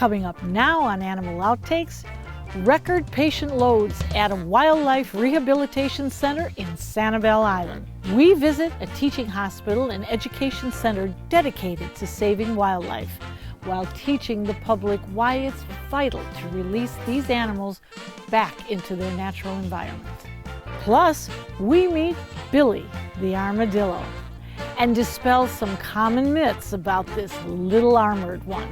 Coming up now on Animal Outtakes, record patient loads at a wildlife rehabilitation center in Sanibel Island. We visit a teaching hospital and education center dedicated to saving wildlife, while teaching the public why it's vital to release these animals back into their natural environment. Plus, we meet Billy, the armadillo, and dispel some common myths about this little armored one.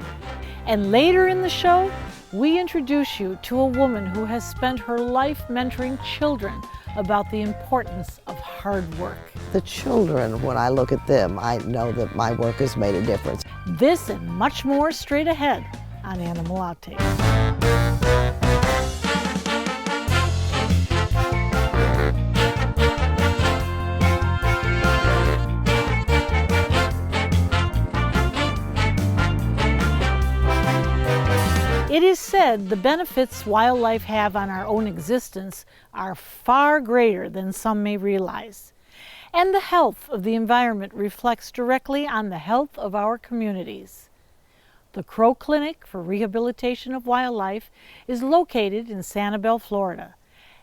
And later in the show, we introduce you to a woman who has spent her life mentoring children about the importance of hard work. The children, when I look at them, I know that my work has made a difference. This and much more straight ahead on Animal Outtakes. It is said the benefits wildlife have on our own existence are far greater than some may realize. And the health of the environment reflects directly on the health of our communities. The Crow Clinic for Rehabilitation of Wildlife is located in Sanibel, Florida.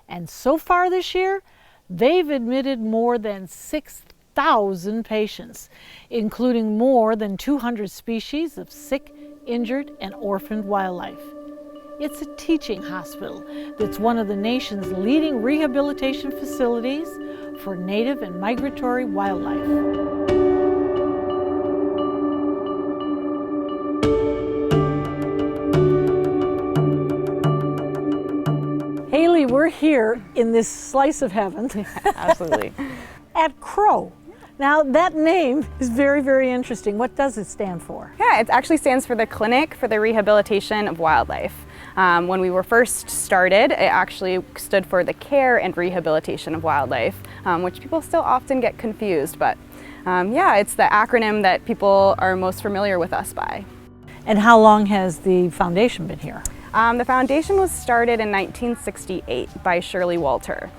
And so far this year, they've admitted more than 6,000 patients, including more than 200 species of sick, injured, and orphaned wildlife. It's a teaching hospital that's one of the nation's leading rehabilitation facilities for native and migratory wildlife. Haley, we're here in this slice of heaven. Absolutely. At Crow. Now, that name is very, very interesting. What does it stand for? Yeah, it actually stands for the Clinic for the Rehabilitation of Wildlife. When we were first started, it actually stood for the Care and Rehabilitation of Wildlife, which people still often get confused, but yeah, it's the acronym that people are most familiar with us by. And how long has the foundation been here? The foundation was started in 1968 by Shirley Walter.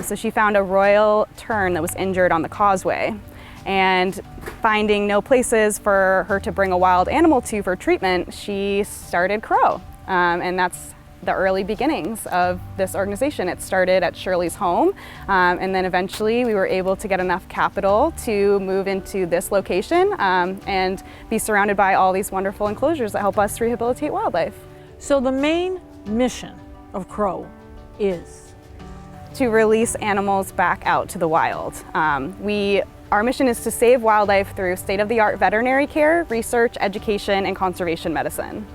So she found a royal tern that was injured on the causeway, and finding no places for her to bring a wild animal to for treatment, she started Crow. And that's the early beginnings of this organization. It started at Shirley's home, and then eventually we were able to get enough capital to move into this location and be surrounded by all these wonderful enclosures that help us rehabilitate wildlife. So the main mission of Crow is? To release animals back out to the wild. Our mission is to save wildlife through state-of-the-art veterinary care, research, education, and conservation medicine.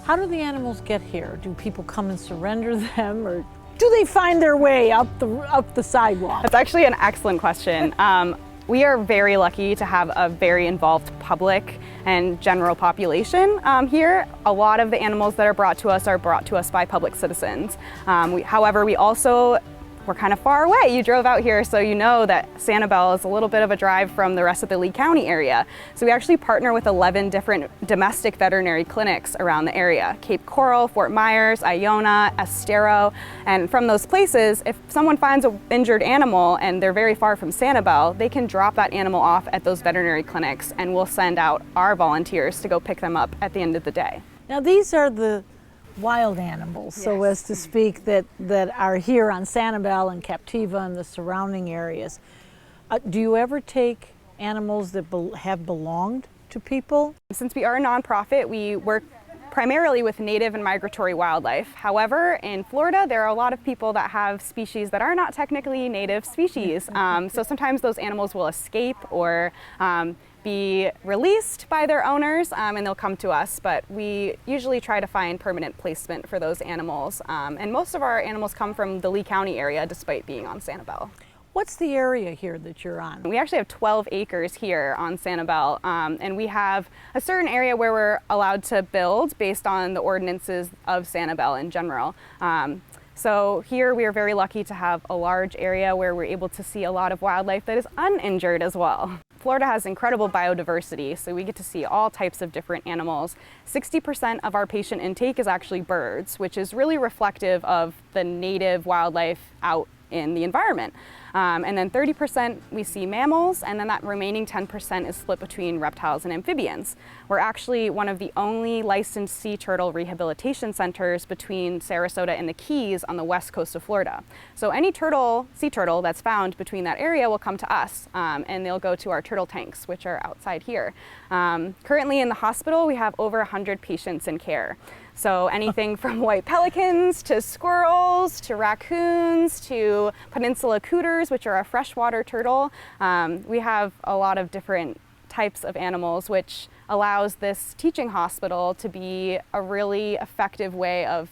How do the animals get here? Do people come and surrender them, or do they find their way up the sidewalk? That's actually an excellent question. We are very lucky to have a very involved public and general population here. A lot of the animals that are brought to us by public citizens. However, we're kind of far away. You drove out here, so you know that Sanibel is a little bit of a drive from the rest of the Lee County area. So we actually partner with 11 different domestic veterinary clinics around the area. Cape Coral, Fort Myers, Iona, Estero. And from those places, if someone finds an injured animal and they're very far from Sanibel, they can drop that animal off at those veterinary clinics, and we'll send out our volunteers to go pick them up at the end of the day. Now, these are the wild animals, yes, so as to speak, that are here on Sanibel and Captiva and the surrounding areas. Do you ever take animals that have belonged to people? Since we are a nonprofit, we work primarily with native and migratory wildlife. However, in Florida, there are a lot of people that have species that are not technically native species. So sometimes those animals will escape or be released by their owners, and they'll come to us, but we usually try to find permanent placement for those animals. And most of our animals come from the Lee County area, despite being on Sanibel. What's the area here that you're on? We actually have 12 acres here on Sanibel, and we have a certain area where we're allowed to build based on the ordinances of Sanibel in general. So here we are very lucky to have a large area where we're able to see a lot of wildlife that is uninjured as well. Florida has incredible biodiversity, so we get to see all types of different animals. 60% of our patient intake is actually birds, which is really reflective of the native wildlife out in the environment. And then 30% we see mammals, and then that remaining 10% is split between reptiles and amphibians. We're actually one of the only licensed sea turtle rehabilitation centers between Sarasota and the Keys on the west coast of Florida. So any sea turtle that's found between that area will come to us, and they'll go to our turtle tanks, which are outside here. Currently in the hospital, we have over 100 patients in care. So anything from white pelicans to squirrels to raccoons to peninsula cooters, which are a freshwater turtle. We have a lot of different types of animals, which allows this teaching hospital to be a really effective way of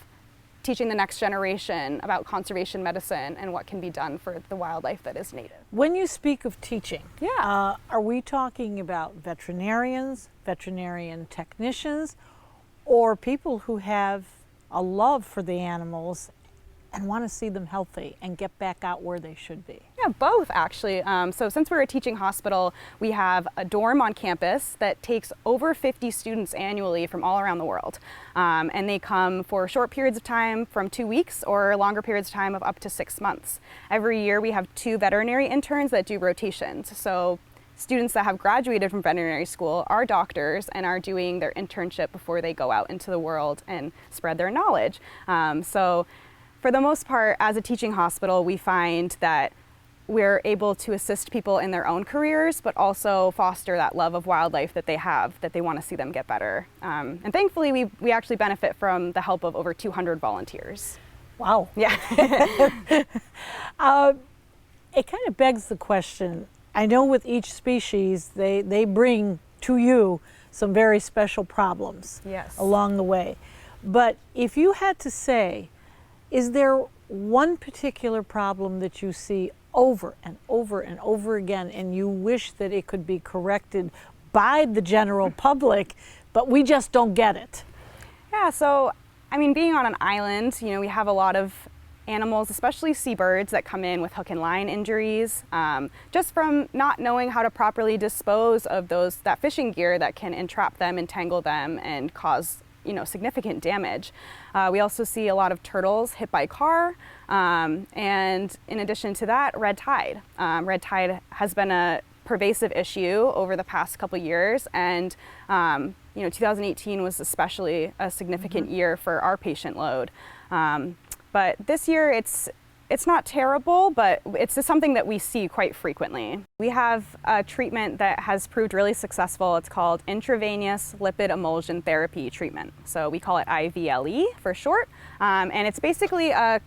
teaching the next generation about conservation medicine and what can be done for the wildlife that is native. When you speak of teaching, Yeah. are we talking about veterinarians, veterinarian technicians, or people who have a love for the animals and want to see them healthy and get back out where they should be? Yeah, both actually. So since we're a teaching hospital, we have a dorm on campus that takes over 50 students annually from all around the world. And they come for short periods of time from 2 weeks or longer periods of time of up to 6 months. Every year we have 2 veterinary interns that do rotations. So students that have graduated from veterinary school are doctors and are doing their internship before they go out into the world and spread their knowledge. So for the most part, as a teaching hospital, we find that we're able to assist people in their own careers, but also foster that love of wildlife that they have, that they want to see them get better. And thankfully, we actually benefit from the help of over 200 volunteers. Wow. Yeah. It kind of begs the question. I know with each species, they bring to you some very special problems Yes. along the way. But if you had to say, is there one particular problem that you see over and over and over again and you wish that it could be corrected by the general public, but we just don't get it? Yeah, so, I mean, being on an island, we have a lot of animals, especially seabirds, that come in with hook and line injuries, just from not knowing how to properly dispose of that fishing gear that can entrap them, entangle them, and cause significant damage. We also see a lot of turtles hit by car, and in addition to that, red tide. Red tide has been a pervasive issue over the past couple years, and 2018 was especially a significant year for our patient load. But this year it's not terrible, but it's just something that we see quite frequently. We have a treatment that has proved really successful. It's called Intravenous Lipid Emulsion Therapy treatment. So we call it IVLE for short. And it's basically a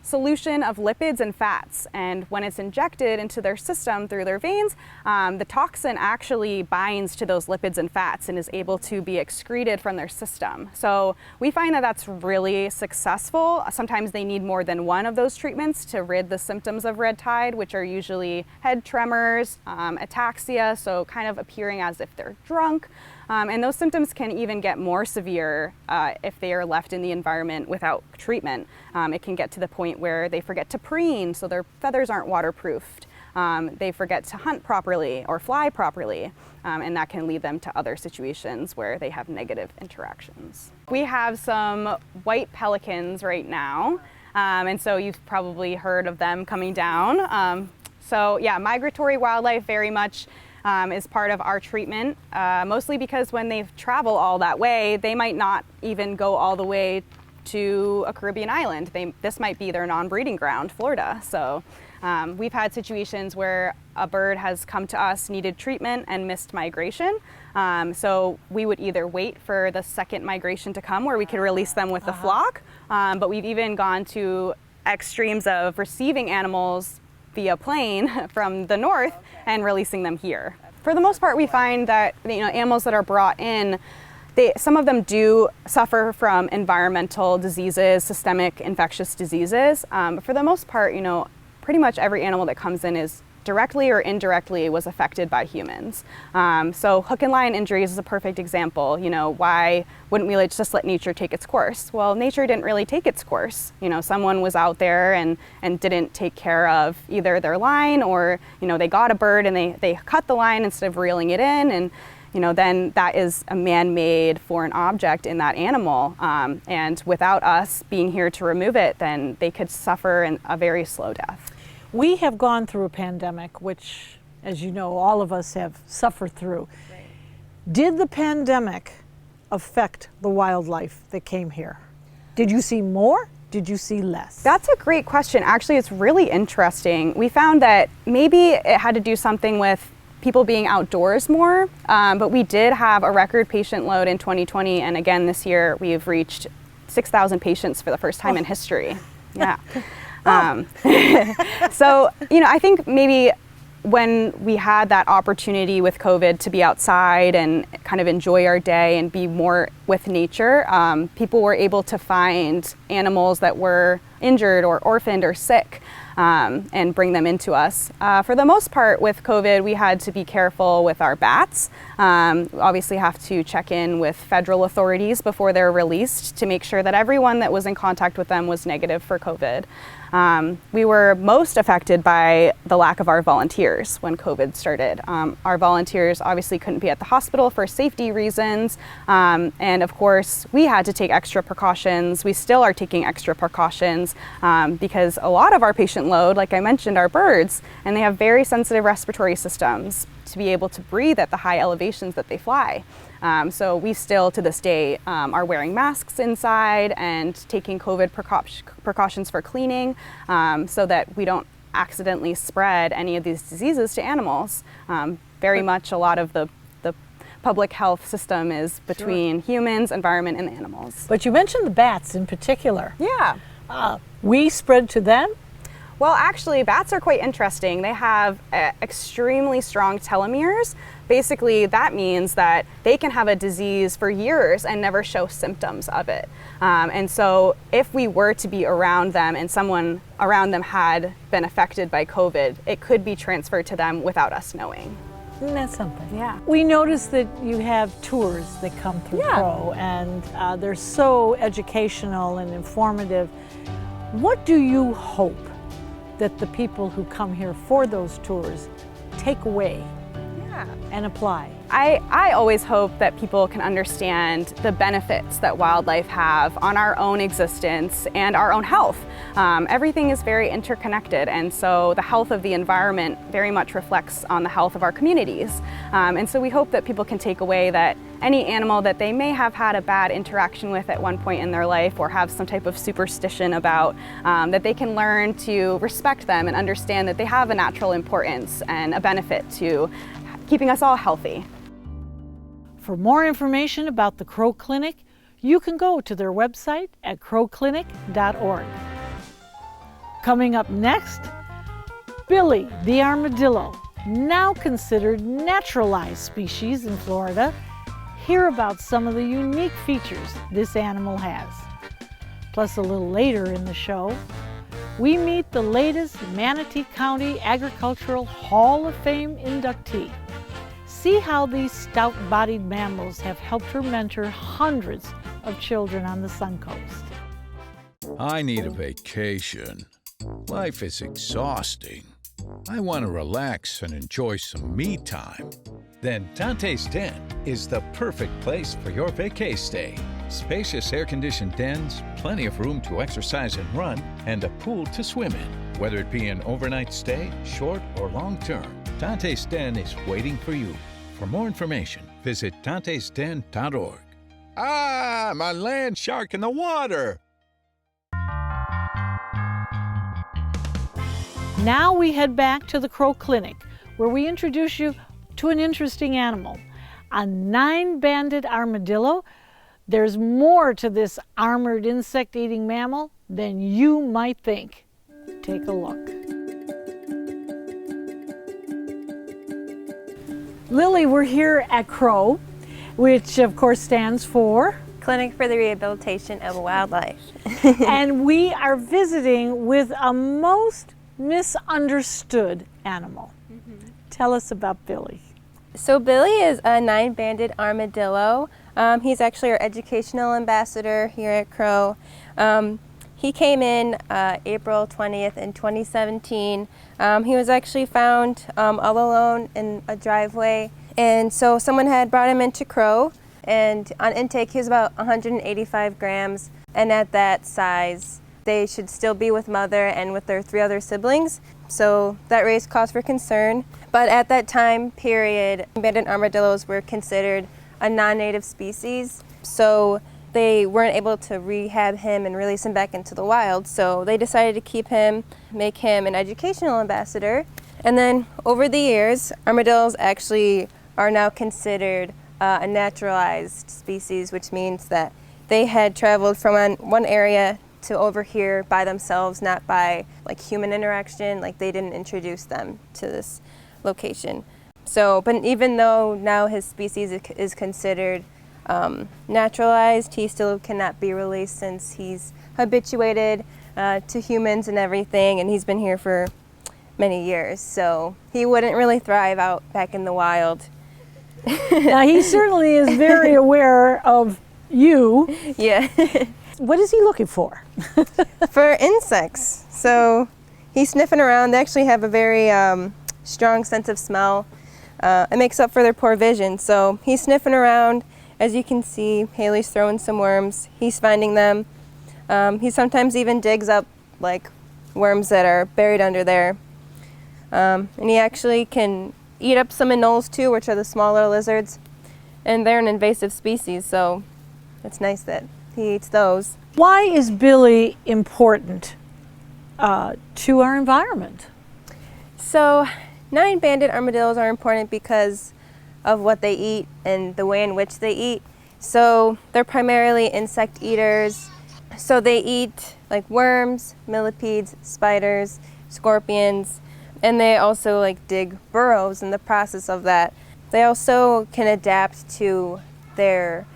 solution of lipids and fats, and when it's injected into their system through their veins, the toxin actually binds to those lipids and fats and is able to be excreted from their system. So we find that that's really successful. Sometimes they need more than one of those treatments to rid the symptoms of red tide, which are usually head tremors, ataxia, so kind of appearing as if they're drunk. And those symptoms can even get more severe if they are left in the environment without treatment. It can get to the point where they forget to preen, so their feathers aren't waterproofed. They forget to hunt properly or fly properly, and that can lead them to other situations where they have negative interactions. We have some white pelicans right now, and so you've probably heard of them coming down. So yeah, migratory wildlife very much is part of our treatment, mostly because when they travel all that way, they might not even go all the way to a Caribbean island. This might be their non-breeding ground, Florida. So we've had situations where a bird has come to us, needed treatment, and missed migration. So we would either wait for the second migration to come where we could release them with the flock, but we've even gone to extremes of receiving animals via plane from the north and releasing them here. For the most part, we find that animals that are brought in, some of them do suffer from environmental diseases, systemic infectious diseases. But for the most part, pretty much every animal that comes in is directly or indirectly was affected by humans. So hook and line injuries is a perfect example. Why wouldn't we just let nature take its course? Well, nature didn't really take its course. Someone was out there and didn't take care of either their line, or they got a bird and they cut the line instead of reeling it in, and then that is a man-made foreign object in that animal. And without us being here to remove it, then they could suffer a very slow death. We have gone through a pandemic, which, as you know, all of us have suffered through. Right. Did the pandemic affect the wildlife that came here? Did you see more? Did you see less? That's a great question. Actually, it's really interesting. We found that maybe it had to do something with people being outdoors more, but we did have a record patient load in 2020, and again this year we've reached 6,000 patients for the first time in history. Yeah. So, I think maybe when we had that opportunity with COVID to be outside and kind of enjoy our day and be more with nature, people were able to find animals that were injured or orphaned or sick and bring them into us. For the most part with COVID, we had to be careful with our bats. Obviously have to check in with federal authorities before they're released to make sure that everyone that was in contact with them was negative for COVID. We were most affected by the lack of our volunteers when COVID started. Our volunteers obviously couldn't be at the hospital for safety reasons, and of course we had to take extra precautions. We still are taking extra precautions because a lot of our patient load, like I mentioned, are birds, and they have very sensitive respiratory systems to be able to breathe at the high elevations that they fly. So we still, to this day, are wearing masks inside and taking COVID precautions for cleaning so that we don't accidentally spread any of these diseases to animals. Very much a lot of the public health system is between humans, environment, and animals. But you mentioned the bats in particular. Yeah. We spread to them? Well, actually, bats are quite interesting. They have extremely strong telomeres. Basically, that means that they can have a disease for years and never show symptoms of it. And so if we were to be around them and someone around them had been affected by COVID, it could be transferred to them without us knowing. Isn't that something? Yeah. We noticed that you have tours that come through Crow, and they're so educational and informative. What do you hope that the people who come here for those tours take away and apply? I always hope that people can understand the benefits that wildlife have on our own existence and our own health. Everything is very interconnected, and so the health of the environment very much reflects on the health of our communities. And so we hope that people can take away that any animal that they may have had a bad interaction with at one point in their life or have some type of superstition about, that they can learn to respect them and understand that they have a natural importance and a benefit to keeping us all healthy. For more information about the Crow Clinic, you can go to their website at crowclinic.org. Coming up next, Billy the armadillo, now considered naturalized species in Florida. Hear about some of the unique features this animal has. Plus, a little later in the show, we meet the latest Manatee County Agricultural Hall of Fame inductee. See how these stout-bodied mammals have helped her mentor hundreds of children on the Suncoast. I need a vacation. Life is exhausting. I want to relax and enjoy some me time. Then Dante's Den is the perfect place for your vacay stay. Spacious air-conditioned dens, plenty of room to exercise and run, and a pool to swim in. Whether it be an overnight stay, short or long-term, Dante's Den is waiting for you. For more information, visit dantesden.org. Ah, my land shark in the water! Now we head back to the Crow Clinic, where we introduce you to an interesting animal, a 9-banded armadillo. There's more to this armored insect-eating mammal than you might think. Take a look. Lily, we're here at Crow, which of course stands for Clinic for the Rehabilitation of Wildlife. and we are visiting with a most misunderstood animal. Tell us about Billy. So Billy is a 9-banded armadillo. He's actually our educational ambassador here at Crow. He came in April 20th in 2017. He was actually found all alone in a driveway, and so someone had brought him into Crow, and on intake he was about 185 grams, and at that size they should still be with mother and with their 3 other siblings. So that raised cause for concern. But at that time period, banded armadillos were considered a non-native species. So they weren't able to rehab him and release him back into the wild. So they decided to keep him, make him an educational ambassador. And then over the years, armadillos actually are now considered a naturalized species, which means that they had traveled from one area to over here by themselves, not by like human interaction. Like they didn't introduce them to this location. So, but even though now his species is considered naturalized, he still cannot be released since he's habituated to humans and everything, and he's been here for many years. So he wouldn't really thrive out back in the wild. Now, he certainly is very aware of you. Yeah. What is he looking for? For insects. So he's sniffing around. They actually have a very strong sense of smell. It makes up for their poor vision. So he's sniffing around. As you can see, Haley's throwing some worms. He's finding them. He sometimes even digs up like worms that are buried under there. And he actually can eat up some anoles too, which are the smaller lizards. And they're an invasive species, so it's nice that he eats those. Why is Billy important to our environment? So 9-banded armadillos are important because of what they eat and the way in which they eat. So they're primarily insect eaters. So they eat like worms, millipedes, spiders, scorpions, and they also like dig burrows in the process of that. They also can adapt to their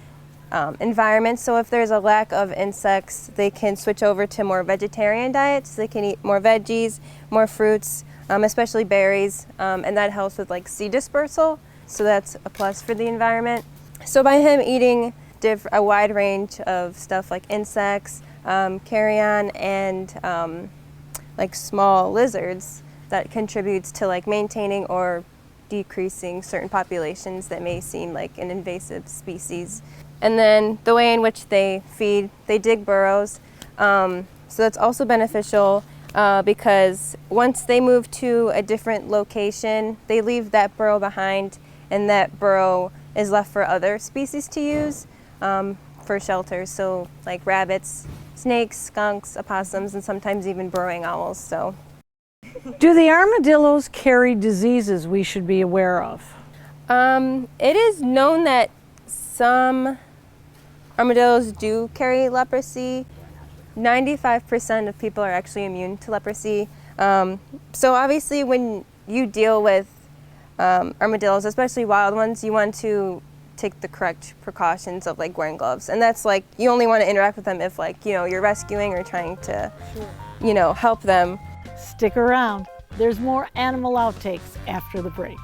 environment. So if there's a lack of insects, they can switch over to more vegetarian diets. They can eat more veggies, more fruits, especially berries, and that helps with like seed dispersal. So that's a plus for the environment. So by him eating a wide range of stuff like insects, carrion, and like small lizards, that contributes to like maintaining or decreasing certain populations that may seem like an invasive species. And then the way in which they feed, they dig burrows. So that's also beneficial because once they move to a different location, they leave that burrow behind, and that burrow is left for other species to use for shelter. So like rabbits, snakes, skunks, opossums, and sometimes even burrowing owls. So. Do the armadillos carry diseases we should be aware of? It is known that some armadillos do carry leprosy. 95% of people are actually immune to leprosy. So obviously when you deal with armadillos, especially wild ones, you want to take the correct precautions of like wearing gloves. And that's like, you only want to interact with them if like, you're rescuing or trying to, help them. Stick around. There's more animal outtakes after the break.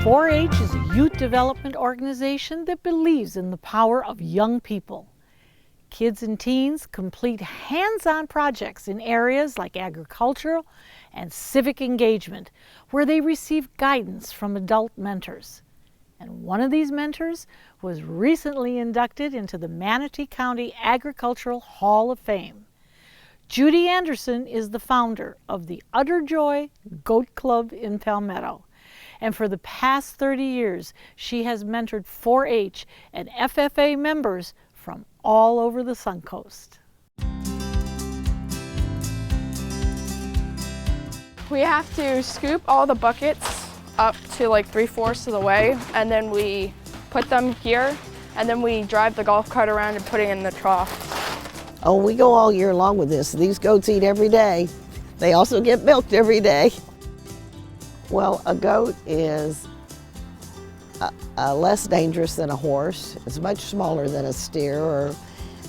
4-H is a youth development organization that believes in the power of young people. Kids and teens complete hands-on projects in areas like agricultural and civic engagement, where they receive guidance from adult mentors. And one of these mentors was recently inducted into the Manatee County Agricultural Hall of Fame. Judy Anderson is the founder of the Utter Joy Goat Club in Palmetto. And for the past 30 years, she has mentored 4-H and FFA members from all over the Suncoast. We have to scoop all the buckets up to like 3/4 of the way, and then we put them here, and then we drive the golf cart around and put it in the trough. Oh, we go all year long with this. These goats eat every day. They also get milked every day. Well, a goat is less dangerous than a horse. It's much smaller than a steer, or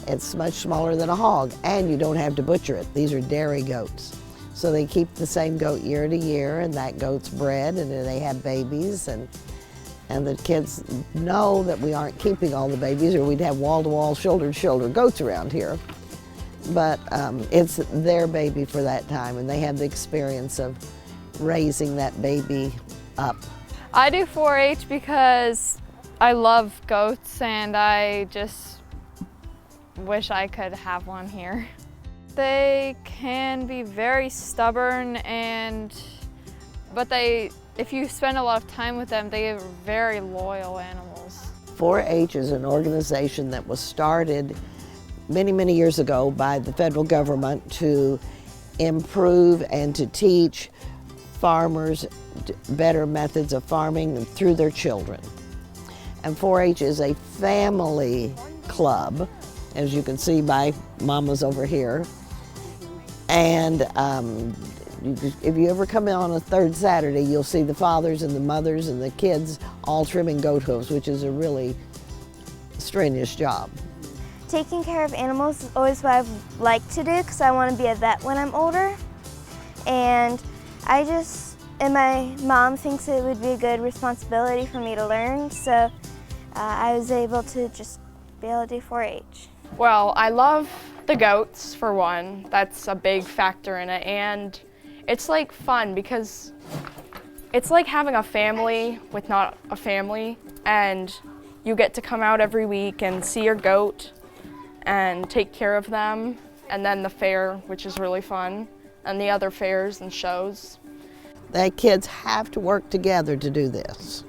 it's much smaller than a hog, and you don't have to butcher it. These are dairy goats. So they keep the same goat year to year, and that goat's bred, and then they have babies, and the kids know that we aren't keeping all the babies, or we'd have wall-to-wall, shoulder-to-shoulder goats around here. But it's their baby for that time, and they have the experience of raising that baby up. I do 4-H because I love goats and I just wish I could have one here. They can be very stubborn, but if you spend a lot of time with them, they are very loyal animals. 4-H is an organization that was started many, many years ago by the federal government to improve and to teach farmers better methods of farming through their children. And 4-H is a family club, as you can see by Mama's over here. And if you ever come in on a third Saturday, you'll see the fathers and the mothers and the kids all trimming goat hooves, which is a really strenuous job. Taking care of animals is always what I've liked to do because I want to be a vet when I'm older. And my mom thinks it would be a good responsibility for me to learn, so I was able to just be able to do 4-H. Well, I love the goats, for one. That's a big factor in it, and it's like fun because it's like having a family with not a family, and you get to come out every week and see your goat and take care of them, and then the fair, which is really fun, and the other fairs and shows. The kids have to work together to do this.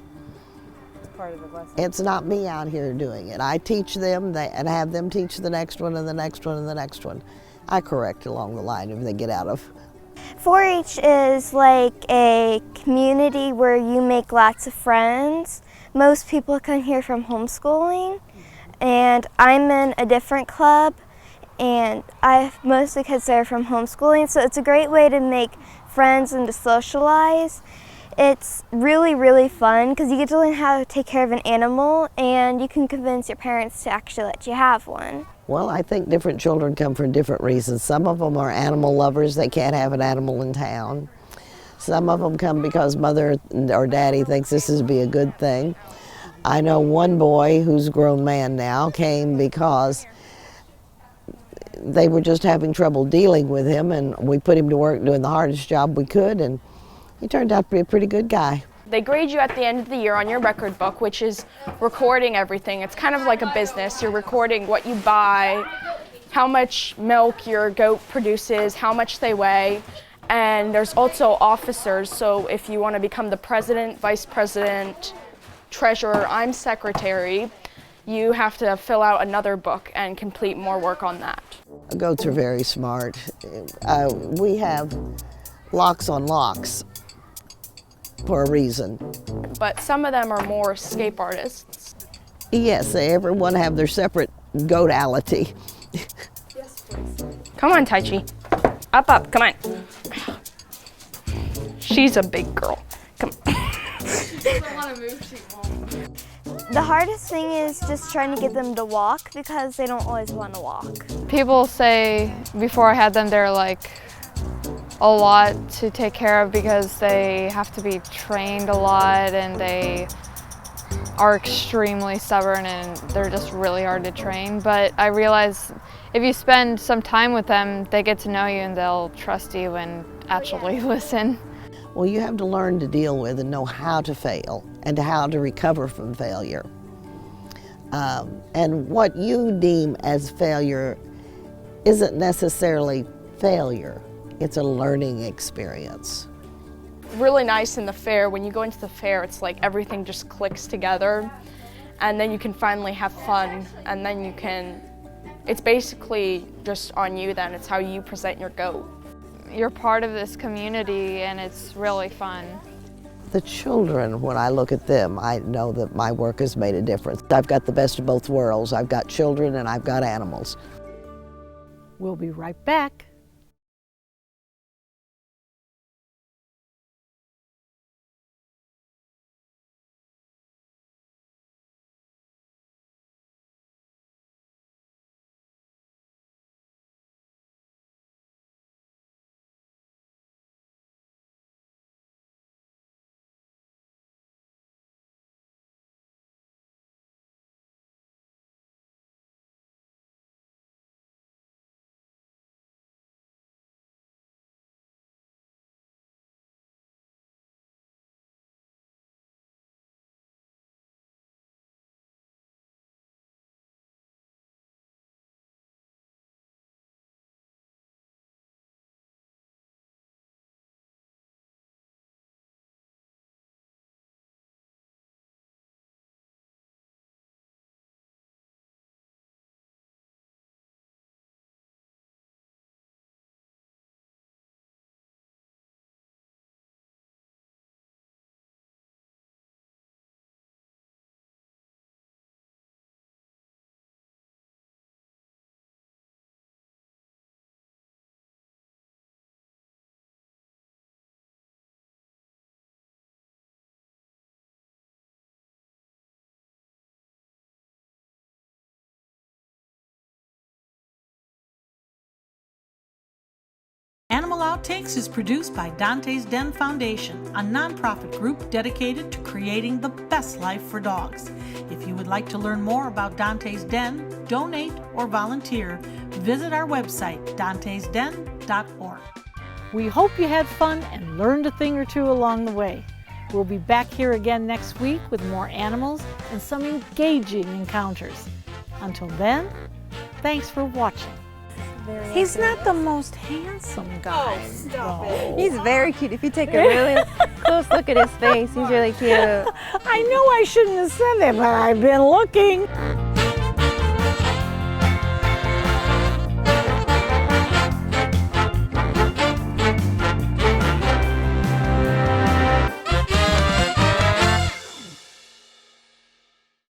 Part of the lesson. It's not me out here doing it. I teach them and have them teach the next one and the next one and the next one. I correct along the line if they get out of. 4-H is like a community where you make lots of friends. Most people come here from homeschooling, and I'm in a different club, and I have most of the kids there from homeschooling, so it's a great way to make friends and to socialize. It's really, really fun because you get to learn how to take care of an animal, and you can convince your parents to actually let you have one. Well, I think different children come for different reasons. Some of them are animal lovers. They can't have an animal in town. Some of them come because mother or daddy thinks this would be a good thing. I know one boy who's a grown man now came because they were just having trouble dealing with him, and we put him to work doing the hardest job we could, and he turned out to be a pretty good guy. They grade you at the end of the year on your record book, which is recording everything. It's kind of like a business. You're recording what you buy, how much milk your goat produces, how much they weigh, and there's also officers. So if you want to become the president, vice president, treasurer, I'm secretary, you have to fill out another book and complete more work on that. Goats are very smart. We have locks on locks for a reason. But some of them are more escape artists. Yes, they everyone have their separate goatality. Yes, please. Come on, Tai Chi. Up, up, come on. She's a big girl. Come on. She doesn't want to move, she won't. The hardest thing is just trying to get them to walk because they don't always want to walk. People say before I had them, they're like, a lot to take care of because they have to be trained a lot and they are extremely stubborn and they're just really hard to train. But I realize if you spend some time with them, they get to know you and they'll trust you and actually listen. Well, you have to learn to deal with and know how to fail and how to recover from failure. And what you deem as failure isn't necessarily failure. It's a learning experience. Really nice in the fair. When you go into the fair, it's like everything just clicks together, and then you can finally have fun, and then it's basically just on you then. It's how you present your goat. You're part of this community and it's really fun. The children, when I look at them, I know that my work has made a difference. I've got the best of both worlds. I've got children and I've got animals. We'll be right back. Animal Outtakes is produced by Dante's Den Foundation, a nonprofit group dedicated to creating the best life for dogs. If you would like to learn more about Dante's Den, donate, or volunteer, visit our website, dantesden.org. We hope you had fun and learned a thing or two along the way. We'll be back here again next week with more animals and some engaging encounters. Until then, thanks for watching. He's not the most handsome guy. Oh, stop it. He's very cute. If you take a really close look at his face, he's really cute. I know I shouldn't have said that, but I've been looking.